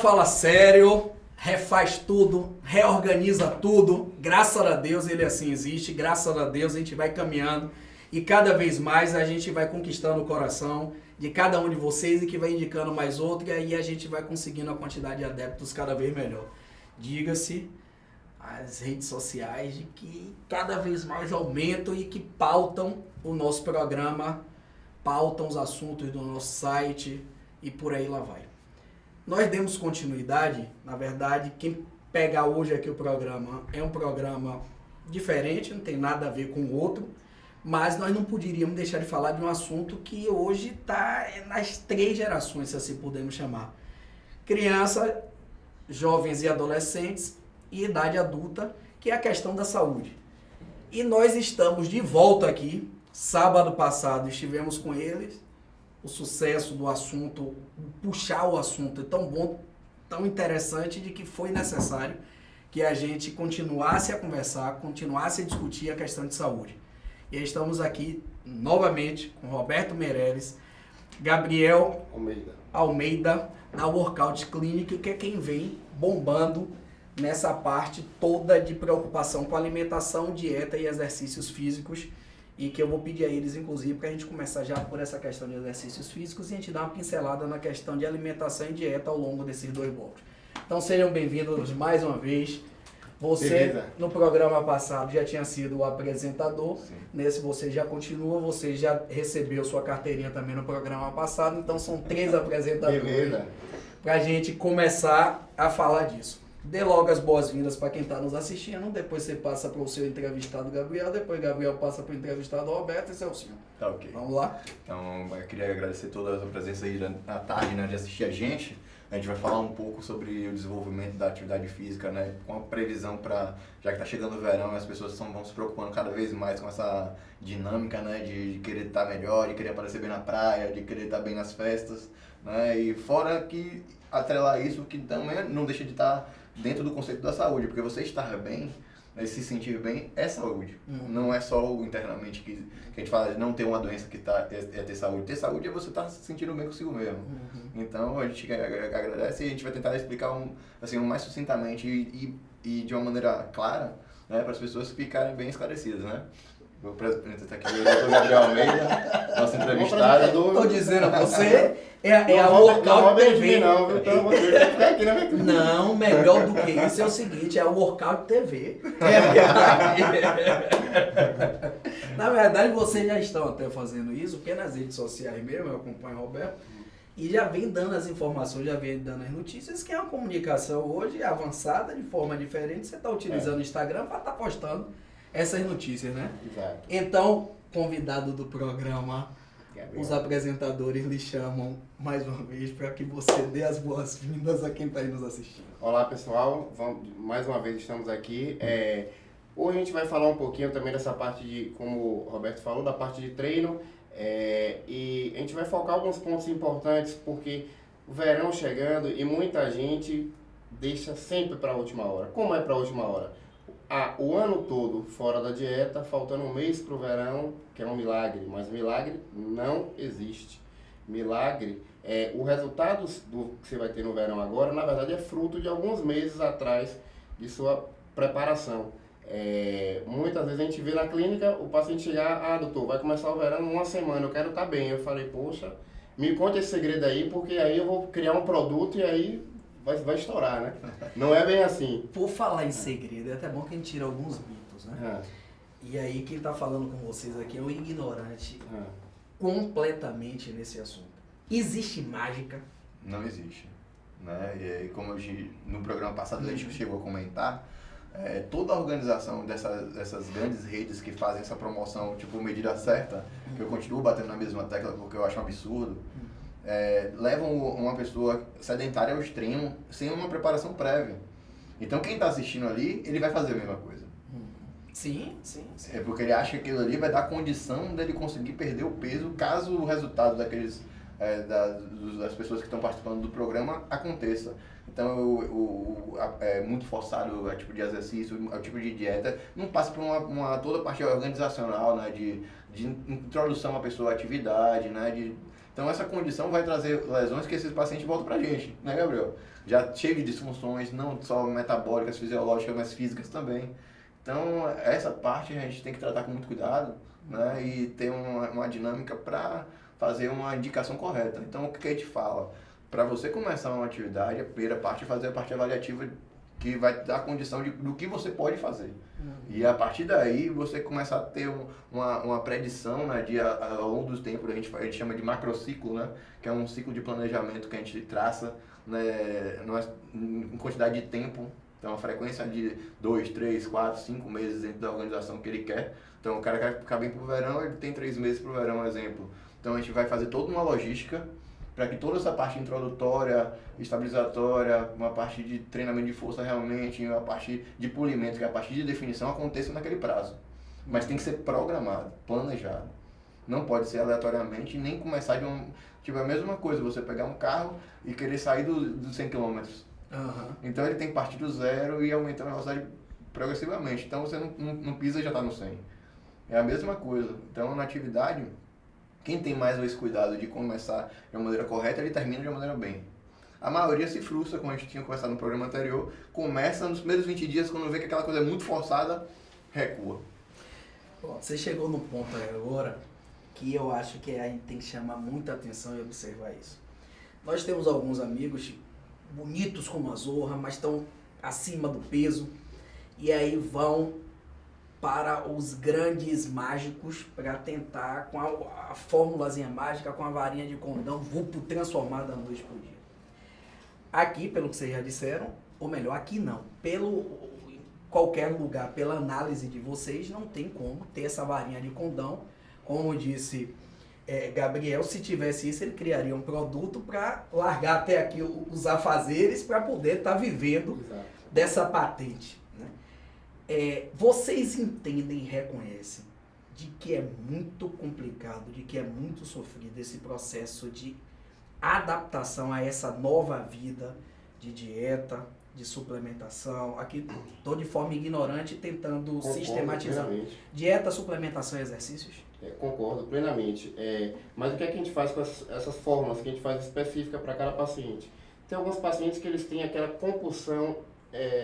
fala sério, refaz tudo, reorganiza tudo. Graças a Deus ele assim existe, graças a Deus a gente vai caminhando e cada vez mais a gente vai conquistando o coração de cada um de vocês e que vai indicando mais outro e aí a gente vai conseguindo a quantidade de adeptos cada vez melhor. Diga-se as redes sociais de que cada vez mais aumentam e que pautam o nosso programa, pautam os assuntos do nosso site e por aí lá vai. Nós demos continuidade, na verdade, quem pega hoje aqui o programa é um programa diferente, não tem nada a ver com o outro, mas nós não poderíamos deixar de falar de um assunto que hoje está nas 3 gerações, se assim podemos chamar. Criança, jovens e adolescentes e idade adulta, que é a questão da saúde. E nós estamos de volta aqui. Sábado passado estivemos com eles. O sucesso do assunto, puxar o assunto é tão bom, tão interessante, de que foi necessário que a gente continuasse a conversar, continuasse a discutir a questão de saúde. E aí estamos aqui novamente com Roberto Meirelles, Gabriel Almeida, da Workout Clinic, que é quem vem bombando nessa parte toda de preocupação com alimentação, dieta e exercícios físicos, e que eu vou pedir a eles, inclusive, para a gente começar já por essa questão de exercícios físicos e a gente dar uma pincelada na questão de alimentação e dieta ao longo desses 2 blocos. Então sejam bem-vindos mais uma vez. Você, beleza, no programa passado já tinha sido o apresentador. Sim. Nesse você já continua, você já recebeu sua carteirinha também no programa passado, então são 3 apresentadores para a gente começar a falar disso. Dê logo as boas-vindas para quem está nos assistindo, depois você passa para o seu entrevistado Gabriel, depois Gabriel passa para o entrevistado Roberto e Celcinho. Tá ok. Vamos lá? Então, eu queria agradecer toda a presença aí na tarde, né, de assistir a gente. A gente vai falar um pouco sobre o desenvolvimento da atividade física, né, com a previsão para, já que está chegando o verão, as pessoas vão se preocupando cada vez mais com essa dinâmica, né, de querer estar melhor, de querer aparecer bem na praia, de querer estar bem nas festas, né, e fora que atrelar isso, que também não deixa de estar dentro do conceito da saúde, porque você estar bem, né, se sentir bem, é saúde. Não é só o internamente que a gente fala de não ter uma doença que é ter saúde. Ter saúde é você estar se sentindo bem consigo mesmo. Então a gente agradece e a gente vai tentar explicar assim, mais sucintamente e de uma maneira clara, né, para as pessoas ficarem bem esclarecidas, né? Vou apresentar aqui o Dr. Gabriel Almeida, nosso entrevistado. Estou dizendo a você, é a Workout TV. Não, melhor do que isso é o seguinte, é a Workout TV. É verdade. Na verdade, vocês já estão até fazendo isso, porque nas redes sociais mesmo, eu acompanho o Roberto, e já vem dando as informações, já vem dando as notícias, que é uma comunicação hoje avançada, de forma diferente. Você está utilizando o Instagram para estar postando essas notícias, né? Exato. Então, convidado do programa, Gabriel, os apresentadores lhe chamam mais uma vez para que você dê as boas-vindas a quem está aí nos assistindo. Olá, pessoal. Mais uma vez estamos aqui. Hoje a gente vai falar um pouquinho também dessa parte de, como o Roberto falou, da parte de treino. E a gente vai focar alguns pontos importantes, porque o verão chegando e muita gente deixa sempre para a última hora. Como é para a última hora? O ano todo fora da dieta, faltando um mês para o verão, que é um milagre, mas milagre não existe. Milagre, o resultado do que você vai ter no verão agora, na verdade é fruto de alguns meses atrás de sua preparação. Muitas vezes a gente vê na clínica o paciente chegar, doutor, vai começar o verão em 1 semana, eu quero estar bem. Eu falei, poxa, me conte esse segredo aí, porque aí eu vou criar um produto e aí vai estourar, né? Não é bem assim. Por falar em segredo, é até bom que a gente tira alguns mitos, né? E aí quem está falando com vocês aqui é um ignorante completamente nesse assunto. Existe mágica? Não existe, né? E como no programa passado a gente chegou a comentar, toda a organização dessas grandes redes que fazem essa promoção, tipo medida certa, que eu continuo batendo na mesma tecla porque eu acho um absurdo, levam uma pessoa sedentária ao extremo sem uma preparação prévia. Então quem está assistindo ali, ele vai fazer a mesma coisa. Sim. É porque ele acha que aquilo ali vai dar condição dele conseguir perder o peso caso o resultado das pessoas que estão participando do programa aconteça. Então é muito forçado o tipo de exercício, o tipo de dieta, não passa por toda a parte organizacional, né, de introdução à pessoa à atividade, né, Então essa condição vai trazer lesões que esses pacientes voltam pra gente, né, Gabriel? Já cheio de disfunções, não só metabólicas, fisiológicas, mas físicas também. Então essa parte a gente tem que tratar com muito cuidado, né, e ter uma dinâmica para fazer uma indicação correta. Então o que a gente fala? Para você começar uma atividade, a primeira parte é fazer a parte avaliativa que vai dar a condição do que você pode fazer. E a partir daí você começa a ter uma predição, né, ao longo do tempo, a gente chama de macrociclo, né, que é um ciclo de planejamento que a gente traça, né, em quantidade de tempo. Então a frequência de 2, 3, 4, 5 meses dentro da organização que ele quer. Então o cara quer ficar bem pro verão, ele tem 3 meses pro verão, exemplo. Então a gente vai fazer toda uma logística para que toda essa parte introdutória, estabilizatória, uma parte de treinamento de força realmente, uma parte de polimento, que é a parte de definição, aconteça naquele prazo. Mas tem que ser programado, planejado. Não pode ser aleatoriamente, nem começar de Tipo, é a mesma coisa, você pegar um carro e querer sair dos 100 km. Então ele tem que partir do zero e aumentar a velocidade progressivamente. Então você não pisa e já está no 100. É a mesma coisa. Então na atividade, quem tem mais esse cuidado de começar de uma maneira correta, ele termina de uma maneira bem. A maioria se frustra, como a gente tinha conversado no programa anterior, começa nos primeiros 20 dias, quando vê que aquela coisa é muito forçada, recua. Bom, você chegou no ponto agora que eu acho que a gente tem que chamar muita atenção e observar isso. Nós temos alguns amigos bonitos como a Zorra, mas estão acima do peso, e aí vão para os grandes mágicos para tentar, com a formulazinha mágica, com a varinha de condão, vou transformar da noite pro dia. Aqui, pelo que vocês já disseram, ou melhor, aqui não, em qualquer lugar, pela análise de vocês, não tem como ter essa varinha de condão. Como disse Gabriel, se tivesse isso, ele criaria um produto para largar até aqui os afazeres para poder estar vivendo dessa patente. Vocês entendem e reconhecem de que é muito complicado, de que é muito sofrido esse processo de adaptação a essa nova vida de dieta, de suplementação. Aqui estou de forma ignorante tentando Concordo sistematizar. Plenamente. Dieta, suplementação e exercícios? Concordo plenamente. Mas o que é que a gente faz com essas fórmulas que a gente faz específica para cada paciente? Tem alguns pacientes que eles têm aquela compulsão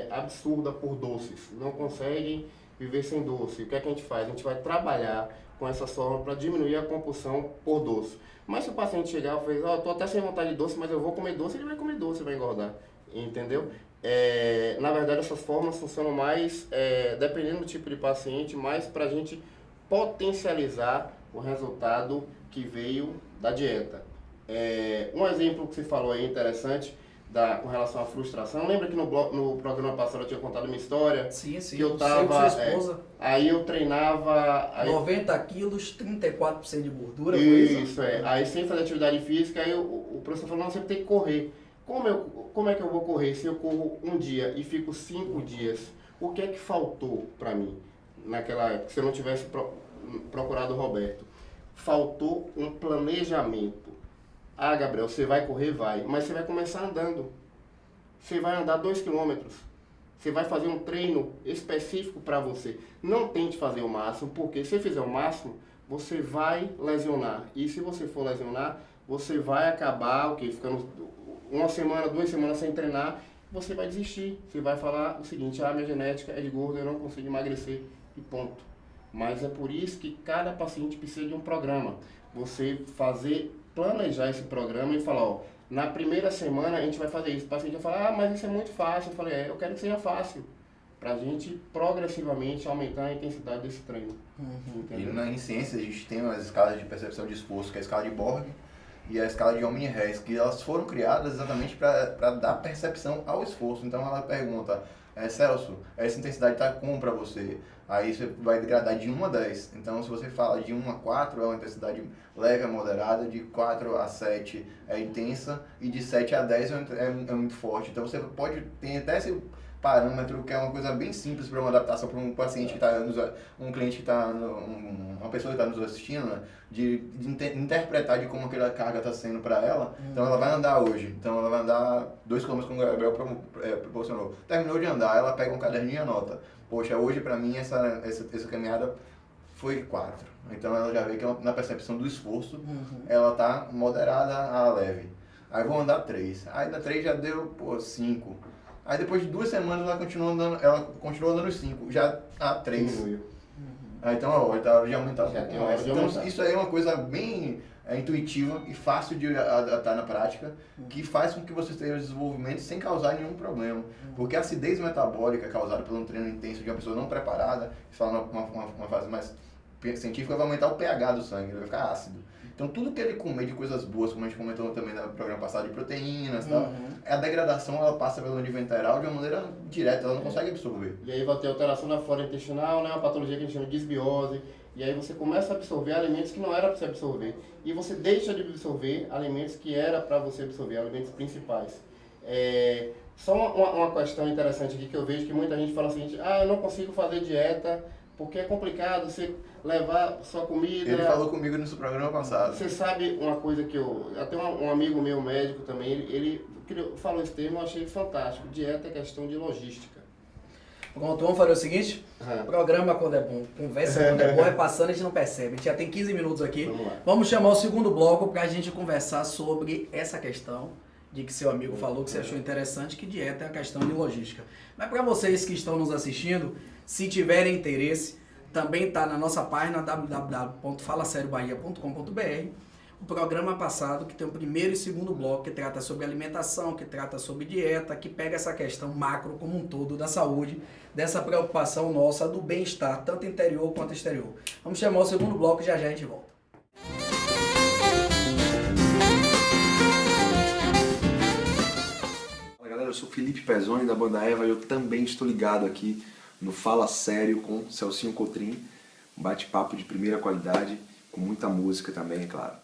absurda por doces, não conseguem viver sem doce. O que é que a gente faz? A gente vai trabalhar com essa forma para diminuir a compulsão por doce. Mas se o paciente chegar e falar, tô até sem vontade de doce, mas eu vou comer doce, ele vai comer doce e vai engordar, entendeu? Na verdade, essas formas funcionam mais, dependendo do tipo de paciente, mais para a gente potencializar o resultado que veio da dieta. Um exemplo que você falou aí interessante, com relação à frustração. Lembra que no programa passado eu tinha contado uma história? Sim, que eu tava, sua esposa. Aí eu treinava... 90 quilos, 34% de gordura. Isso, Aí sem fazer atividade física, aí o professor falou, não, você tem que correr. Como é que eu vou correr se eu corro um dia e fico 5 dias? O que é que faltou para mim naquela época, se eu não tivesse procurado o Roberto? Faltou um planejamento. Ah, Gabriel, você vai correr? Vai. Mas você vai começar andando. Você vai andar 2 km. Você vai fazer um treino específico para você. Não tente fazer o máximo, porque se fizer o máximo, você vai lesionar. E se você for lesionar, você vai acabar ficando 1 semana, 2 semanas sem treinar, você vai desistir. Você vai falar o seguinte, minha genética é de gordo, eu não consigo emagrecer e ponto. Mas é por isso que cada paciente precisa de um programa. Você planejar esse programa e falar, na primeira semana a gente vai fazer isso. O paciente vai falar, mas isso é muito fácil. Eu falei, eu quero que seja fácil. Pra gente progressivamente aumentar a intensidade desse treino. Em ciência a gente tem as escalas de percepção de esforço, que é a escala de Borg e a escala de Omni-Hess, que elas foram criadas exatamente para dar percepção ao esforço. Então ela pergunta, Celso, essa intensidade está como para você? Aí você vai degradar de 1 a 10. Então se você fala de 1 a 4 é uma intensidade leve a moderada, de 4 a 7 é intensa e de 7 a 10 é muito forte. Então você tem até esse parâmetro que é uma coisa bem simples para uma adaptação para um paciente que está um cliente que está uma pessoa que está nos assistindo, né, de interpretar de como aquela carga está sendo para ela. Então ela vai andar hoje, então ela vai andar 2 km como o Gabriel proporcionou. Terminou de andar, ela pega um caderninho e anota. Poxa, hoje para mim essa caminhada foi 4. Então ela já vê que na percepção do esforço, ela tá moderada a leve. Aí vou andar 3. Aí da 3 já deu, 5. Aí depois de 2 semanas ela continuou andando 5. Já a 3. Aí então ó, tá hora de aumentar um pouco mais. Então isso aí é uma coisa bem intuitiva e fácil de adaptar na prática, que faz com que você tenha o desenvolvimento sem causar nenhum problema. Porque a acidez metabólica causada por um treino intenso de uma pessoa não preparada, falando uma fase mais científica, vai aumentar o pH do sangue, ele vai ficar ácido. Então tudo que ele comer de coisas boas, como a gente comentou também no programa passado, de proteínas e tal, a degradação ela passa pelo nível enteral de uma maneira direta, ela não consegue absorver. E aí vai ter alteração da flora intestinal, né? Uma patologia que a gente chama de disbiose. E aí você começa a absorver alimentos que não era para você absorver. E você deixa de absorver alimentos que era para você absorver, alimentos principais. Só uma questão interessante aqui que eu vejo que muita gente fala o seguinte: eu não consigo fazer dieta porque é complicado você levar sua comida. Ele falou comigo no programa passado. Você sabe uma coisa que até um amigo meu médico também, ele falou esse termo, eu achei fantástico. Dieta é questão de logística. Pronto, vamos fazer o seguinte, programa quando é bom, conversa quando é bom, vai passando, a gente não percebe. A gente já tem 15 minutos aqui. Vamos chamar o segundo bloco para a gente conversar sobre essa questão de que seu amigo falou que você achou interessante, que dieta é a questão de logística. Mas para vocês que estão nos assistindo, se tiverem interesse, também está na nossa página www.falaserioBahia.com.br o programa passado que tem o primeiro e segundo bloco que trata sobre alimentação, que trata sobre dieta, que pega essa questão macro como um todo da saúde, dessa preocupação nossa do bem-estar, tanto interior quanto exterior. Vamos chamar o segundo bloco e já a gente volta. Fala galera, eu sou Felipe Pezzoni da banda Eva e eu também estou ligado aqui no Fala Sério com Celcinho Cotrim, um bate-papo de primeira qualidade, com muita música também, é claro.